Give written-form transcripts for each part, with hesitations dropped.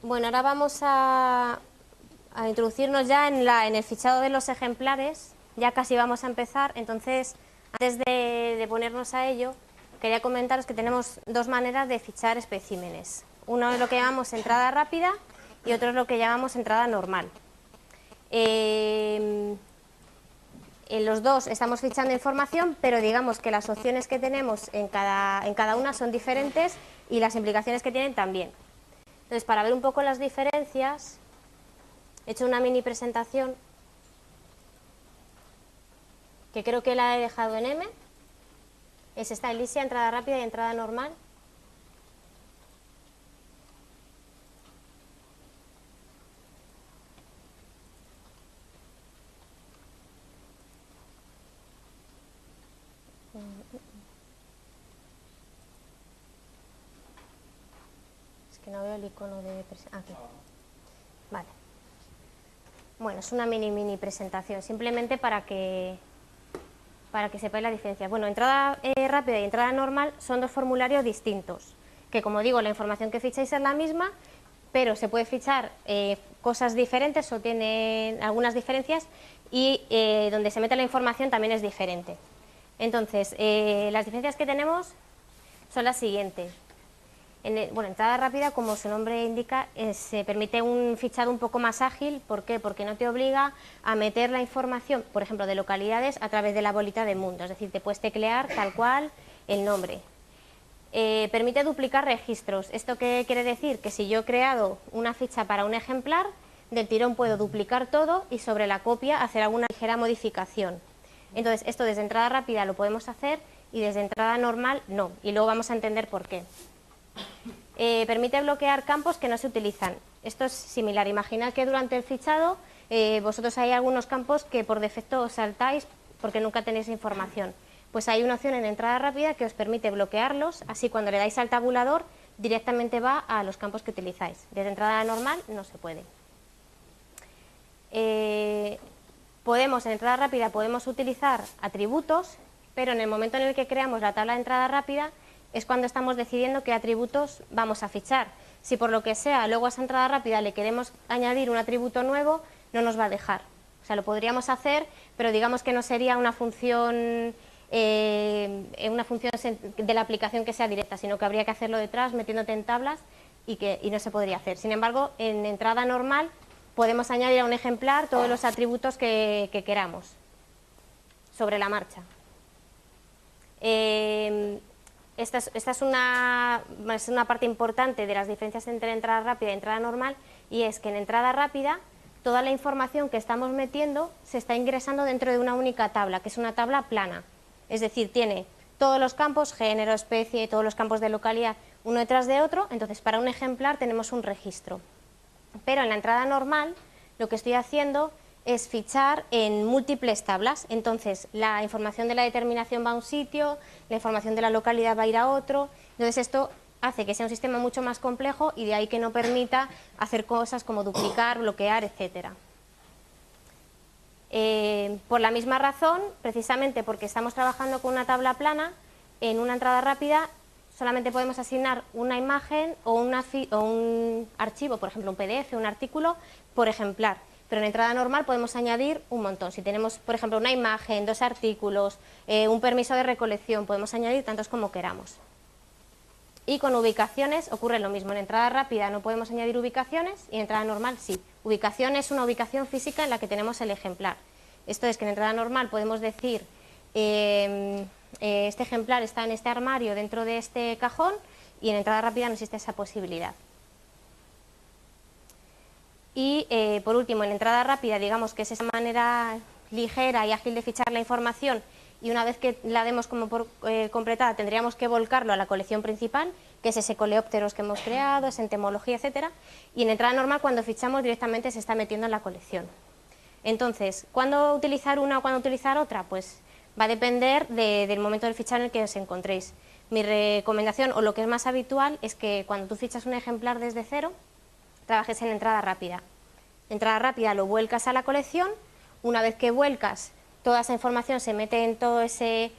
Bueno, ahora vamos a introducirnos ya en el fichado de los ejemplares. Ya casi vamos a empezar, entonces antes de ponernos a ello, quería comentaros que tenemos dos maneras de fichar especímenes. Uno es lo que llamamos entrada rápida y otro es lo que llamamos entrada normal. En los dos estamos fichando información, pero digamos que las opciones que tenemos en cada una son diferentes y las implicaciones que tienen también. Entonces, para ver un poco las diferencias, he hecho una mini presentación que creo que la he dejado en M. Es esta Elysia, entrada rápida y entrada normal. Es que no veo el icono de presentación. Aquí. Vale. Bueno, es una mini presentación, simplemente para que sepáis la diferencia. Bueno, entrada rápida y entrada normal son dos formularios distintos, que como digo, la información que ficháis es la misma, pero se puede fichar cosas diferentes o tienen algunas diferencias y donde se mete la información también es diferente. Entonces, las diferencias que tenemos son las siguientes. Bueno, entrada rápida, como su nombre indica, se permite un fichado un poco más ágil. ¿Por qué? Porque no te obliga a meter la información, por ejemplo, de localidades a través de la bolita de mundo. Es decir, te puedes teclear tal cual el nombre. Permite duplicar registros. ¿Esto qué quiere decir? Que si yo he creado una ficha para un ejemplar, del tirón puedo duplicar todo y sobre la copia hacer alguna ligera modificación. Entonces, esto desde entrada rápida lo podemos hacer y desde entrada normal no. Y luego vamos a entender por qué. Permite bloquear campos que no se utilizan. Esto es similar. Imaginad que durante el fichado vosotros hay algunos campos que por defecto os saltáis porque nunca tenéis información. Pues hay una opción en entrada rápida que os permite bloquearlos, así cuando le dais al tabulador directamente va a los campos que utilizáis. Desde entrada normal no se puede. En entrada rápida podemos utilizar atributos, pero en el momento en el que creamos la tabla de entrada rápida es cuando estamos decidiendo qué atributos vamos a fichar. Si por lo que sea luego a esa entrada rápida le queremos añadir un atributo nuevo, no nos va a dejar. O sea, lo podríamos hacer, pero digamos que no sería una función de la aplicación que sea directa, sino que habría que hacerlo detrás metiéndote en tablas y no se podría hacer. Sin embargo, en entrada normal podemos añadir a un ejemplar todos los atributos que queramos sobre la marcha. Esta es una parte importante de las diferencias entre entrada rápida y entrada normal, y es que en entrada rápida toda la información que estamos metiendo se está ingresando dentro de una única tabla, que es una tabla plana. Es decir, tiene todos los campos, género, especie, todos los campos de localidad, uno detrás de otro. Entonces para un ejemplar tenemos un registro. Pero en la entrada normal lo que estoy haciendo es fichar en múltiples tablas. Entonces la información de la determinación va a un sitio, la información de la localidad va a ir a otro. Entonces esto hace que sea un sistema mucho más complejo y de ahí que no permita hacer cosas como duplicar, bloquear, etcétera. Por la misma razón, precisamente porque estamos trabajando con una tabla plana, en una entrada rápida solamente podemos asignar una imagen o un archivo, por ejemplo un PDF, un artículo, por ejemplar. Pero en entrada normal podemos añadir un montón. Si tenemos, por ejemplo, una imagen, 2 artículos, un permiso de recolección, podemos añadir tantos como queramos. Y con ubicaciones ocurre lo mismo. En entrada rápida no podemos añadir ubicaciones y en entrada normal sí. Ubicación es una ubicación física en la que tenemos el ejemplar. Esto es que en entrada normal podemos decir este ejemplar está en este armario dentro de este cajón, y en entrada rápida no existe esa posibilidad. Y por último, en entrada rápida, digamos que es esa manera ligera y ágil de fichar la información, y una vez que la demos como por completada tendríamos que volcarlo a la colección principal, que es ese coleópteros que hemos creado, esa entomología, etcétera. Y en entrada normal, cuando fichamos directamente se está metiendo en la colección. Entonces, ¿cuándo utilizar una o cuándo utilizar otra? Pues va a depender del momento del fichado en el que os encontréis. Mi recomendación, o lo que es más habitual, es que cuando tú fichas un ejemplar desde cero, trabajes en entrada rápida. Entrada rápida lo vuelcas a la colección. Una vez que vuelcas, toda esa información se mete en todo ese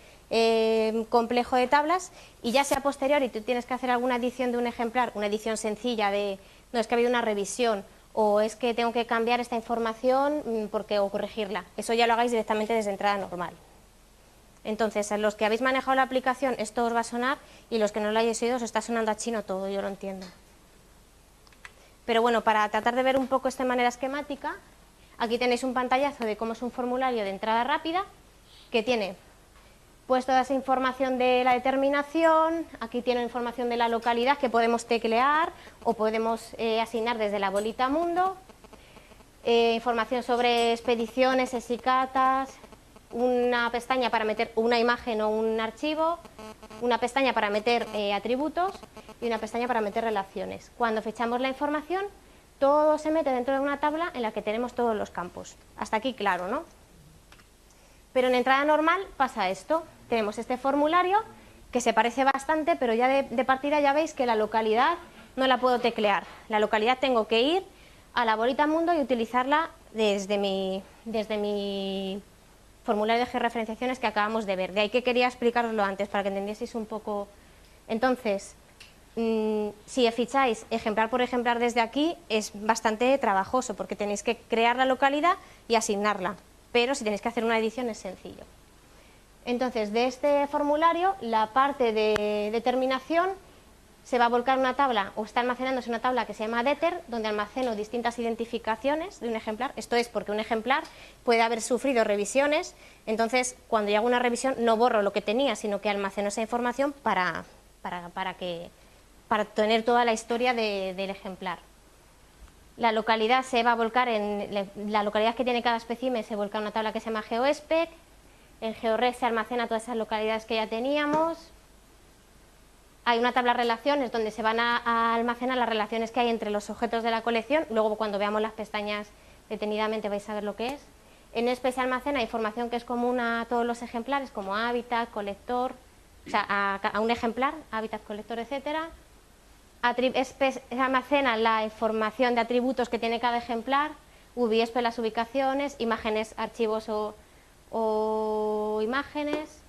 complejo de tablas, y ya sea posterior y tú tienes que hacer alguna edición de un ejemplar, una edición sencilla de no, es que ha habido una revisión, o es que tengo que cambiar esta información o corregirla. Eso ya lo hagáis directamente desde entrada normal. Entonces, a los que habéis manejado la aplicación, esto os va a sonar, y los que no lo hayáis oído, os está sonando a chino todo, yo lo entiendo. Pero bueno, para tratar de ver un poco esto de manera esquemática, aquí tenéis un pantallazo de cómo es un formulario de entrada rápida, que tiene pues toda esa información de la determinación, aquí tiene información de la localidad que podemos teclear o podemos asignar desde la bolita mundo, información sobre expediciones, esicatas, una pestaña para meter una imagen o un archivo, una pestaña para meter atributos y una pestaña para meter relaciones. Cuando fechamos la información, todo se mete dentro de una tabla en la que tenemos todos los campos. Hasta aquí claro, ¿no? Pero en entrada normal pasa esto. Tenemos este formulario que se parece bastante, pero ya de partida ya veis que la localidad no la puedo teclear. La localidad tengo que ir a la bolita mundo y utilizarla desde mi formulario de georreferenciaciones que acabamos de ver. De ahí que quería explicaroslo antes para que entendieseis un poco. Entonces, si ficháis ejemplar por ejemplar desde aquí es bastante trabajoso porque tenéis que crear la localidad y asignarla. Pero si tenéis que hacer una edición es sencillo. Entonces, de este formulario, la parte de determinación se va a volcar una tabla, o está almacenándose una tabla que se llama Deter, donde almaceno distintas identificaciones de un ejemplar. Esto es porque un ejemplar puede haber sufrido revisiones, entonces cuando yo hago una revisión no borro lo que tenía, sino que almaceno esa información para tener toda la historia del ejemplar. La localidad se va a volcar la localidad que tiene cada espécimen se volca en una tabla que se llama GeoSpec. En GeoRes se almacena todas esas localidades que ya teníamos. Hay una tabla de relaciones donde se van a almacenar las relaciones que hay entre los objetos de la colección. Luego, cuando veamos las pestañas detenidamente, vais a ver lo que es. En ESPE se almacena información que es común a todos los ejemplares, como hábitat, colector, o sea, a un ejemplar, hábitat, colector, etcétera. ESPE se almacena la información de atributos que tiene cada ejemplar. UbiESPE las ubicaciones, imágenes, archivos o imágenes.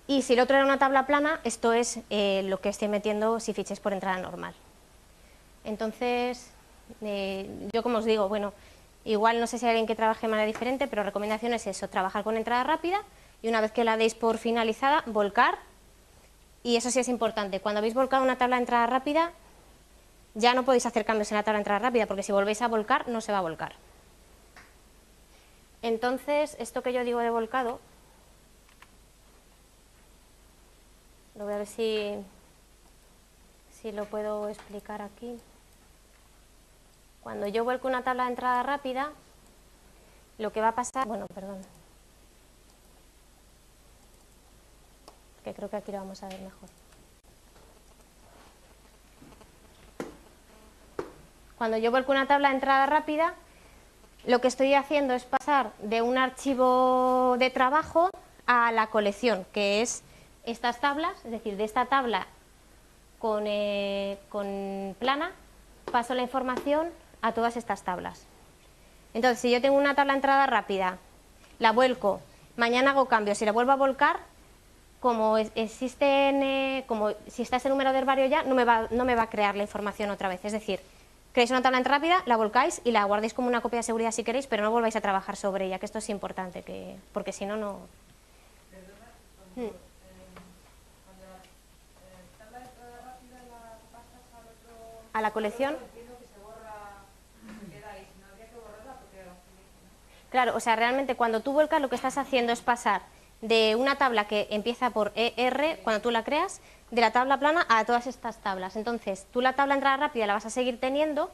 Y si el otro era una tabla plana, esto es lo que estoy metiendo si fichéis por entrada normal. Entonces, yo como os digo, bueno, igual no sé si hay alguien que trabaje de manera diferente, pero recomendación es eso, trabajar con entrada rápida y una vez que la deis por finalizada, volcar. Y eso sí es importante, cuando habéis volcado una tabla de entrada rápida, ya no podéis hacer cambios en la tabla de entrada rápida, porque si volvéis a volcar, no se va a volcar. Entonces, esto que yo digo de volcado, lo voy a ver si lo puedo explicar aquí. Cuando yo vuelco una tabla de entrada rápida, lo que va a pasar... Bueno, perdón. Que creo que aquí lo vamos a ver mejor. Cuando yo vuelco una tabla de entrada rápida, lo que estoy haciendo es pasar de un archivo de trabajo a la colección, que es estas tablas, es decir, de esta tabla con plana, paso la información a todas estas tablas. Entonces, si yo tengo una tabla de entrada rápida, la vuelco, mañana hago cambios y la vuelvo a volcar, como como si está ese número de herbario ya, no me va a crear la información otra vez. Es decir, creáis una tabla rápida, la volcáis y la guardéis como una copia de seguridad si queréis, pero no volváis a trabajar sobre ella, que esto es importante, porque si no, no... Perdona, cuando la tabla de entrada rápida la pasas al otro... ¿A la colección? Entiendo que se borra, se queda ahí, si no habría que borrarla porque era... Claro, o sea, realmente cuando tú vuelcas lo que estás haciendo es pasar de una tabla que empieza por ER, cuando tú la creas, de la tabla plana a todas estas tablas. Entonces, tú la tabla de entrada rápida la vas a seguir teniendo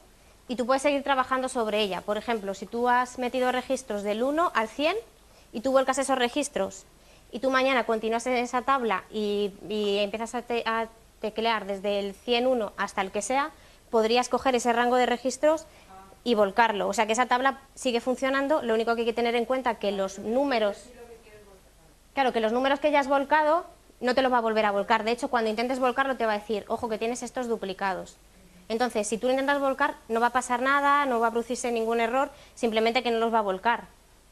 y tú puedes seguir trabajando sobre ella. Por ejemplo, si tú has metido registros del 1 al 100 y tú vuelcas esos registros y tú mañana continúas en esa tabla y empiezas a teclear desde el 101 hasta el que sea, podrías coger ese rango de registros y volcarlo. O sea que esa tabla sigue funcionando, lo único que hay que tener en cuenta que los números... Claro, que los números que ya has volcado no te los va a volver a volcar. De hecho, cuando intentes volcarlo te va a decir, ojo, que tienes estos duplicados. Entonces, si tú lo intentas volcar, no va a pasar nada, no va a producirse ningún error, simplemente que no los va a volcar.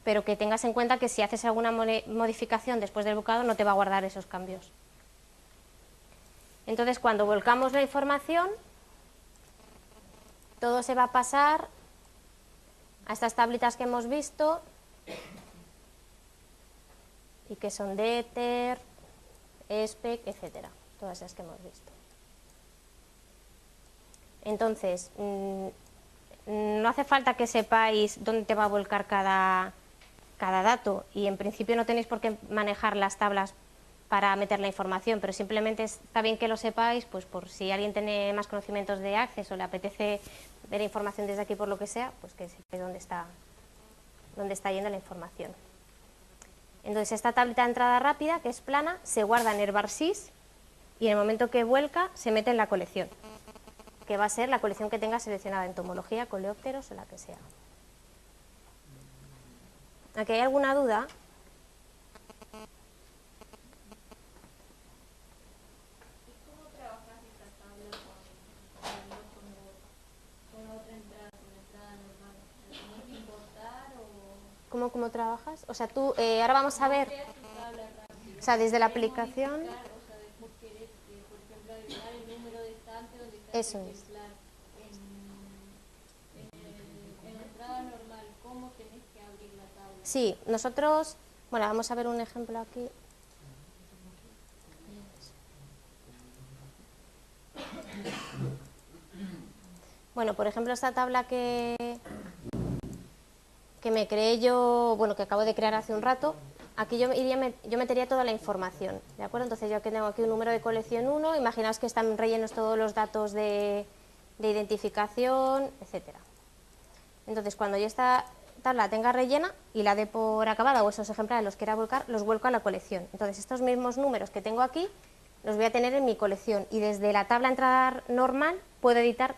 Pero que tengas en cuenta que si haces alguna modificación después del volcado, no te va a guardar esos cambios. Entonces, cuando volcamos la información, todo se va a pasar a estas tablitas que hemos visto y que son DETER, ESPEC, etcétera, todas esas que hemos visto. Entonces, no hace falta que sepáis dónde te va a volcar cada dato, y en principio no tenéis por qué manejar las tablas para meter la información, pero simplemente está bien que lo sepáis, pues por si alguien tiene más conocimientos de Access o le apetece ver información desde aquí por lo que sea, pues que sepáis dónde está yendo la información. Entonces esta tablita de entrada rápida, que es plana, se guarda en Herbarsys y en el momento que vuelca se mete en la colección, que va a ser la colección que tenga seleccionada, entomología, coleópteros o la que sea. ¿Aquí hay alguna duda? ¿Cómo trabajas esta tabla con otra entrada, con entrada normal? ¿La tienes que importar o...? ¿Cómo trabajas? O sea, tú, ahora vamos a ver, creas tu tabla rápida? o sea, desde la ¿Quieres aplicación, modificar, o sea, después querés, por ejemplo, agregar el número de estante donde está eso el es. ejemplar? En la entrada normal, ¿cómo tenés que abrir la tabla? Sí, nosotros, bueno, vamos a ver un ejemplo aquí. Bueno, por ejemplo, esta tabla que me creé yo, bueno, que acabo de crear hace un rato, aquí yo metería toda la información, ¿de acuerdo? Entonces yo que tengo aquí un número de colección 1, imaginaos que están rellenos todos los datos de identificación, etcétera. Entonces cuando yo esta tabla la tenga rellena y la dé por acabada, o esos ejemplares los quiera volcar, los vuelco a la colección. Entonces estos mismos números que tengo aquí los voy a tener en mi colección y desde la tabla entrada normal puedo editar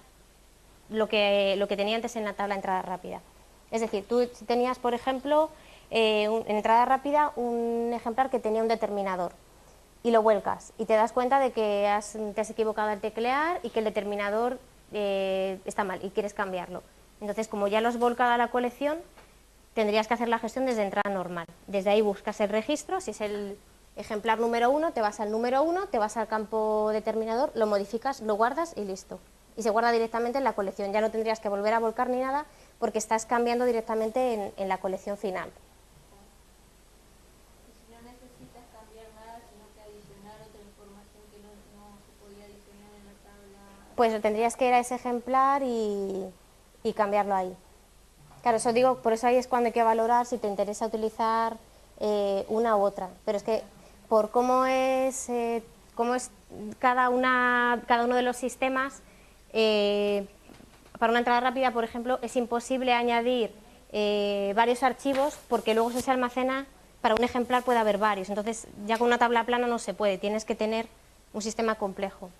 lo que tenía antes en la tabla entrada rápida. Es decir, tú tenías, por ejemplo, en entrada rápida un ejemplar que tenía un determinador y lo vuelcas y te das cuenta de que te has equivocado al teclear y que el determinador está mal y quieres cambiarlo. Entonces, como ya lo has volcado a la colección, tendrías que hacer la gestión desde entrada normal. Desde ahí buscas el registro, si es el ejemplar número 1, te vas al número 1, te vas al campo determinador, lo modificas, lo guardas y listo. Y se guarda directamente en la colección, ya no tendrías que volver a volcar ni nada porque estás cambiando directamente en la colección final. Y si no necesitas cambiar nada, sino que adicionar otra información que no se podía adicionar en la tabla. Pues lo tendrías que ir a ese ejemplar y cambiarlo ahí. Claro, eso digo, por eso ahí es cuando hay que valorar si te interesa utilizar una u otra. Pero es que por cómo es cada uno de los sistemas, para una entrada rápida, por ejemplo, es imposible añadir varios archivos porque luego si se almacena, para un ejemplar puede haber varios. Entonces ya con una tabla plana no se puede, tienes que tener un sistema complejo.